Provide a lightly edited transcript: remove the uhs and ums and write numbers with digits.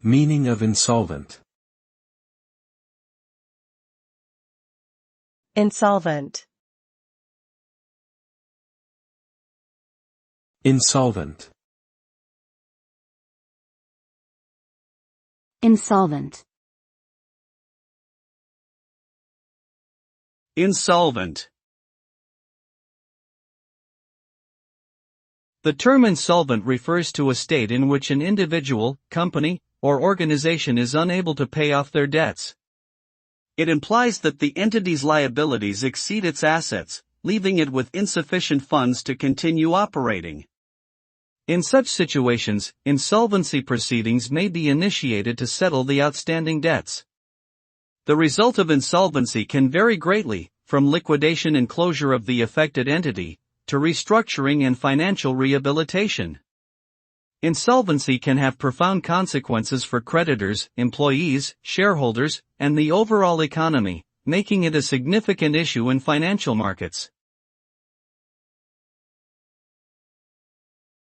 Meaning of insolvent. Insolvent. Insolvent. Insolvent. Insolvent. The term insolvent refers to a state in which an individual, company, or organization is unable to pay off their debts. It implies that the entity's liabilities exceed its assets, leaving it with insufficient funds to continue operating. In such situations, insolvency proceedings may be initiated to settle the outstanding debts. The result of insolvency can vary greatly, from liquidation and closure of the affected entity, to restructuring and financial rehabilitation. Insolvency can have profound consequences for creditors, employees, shareholders, and the overall economy, making it a significant issue in financial markets.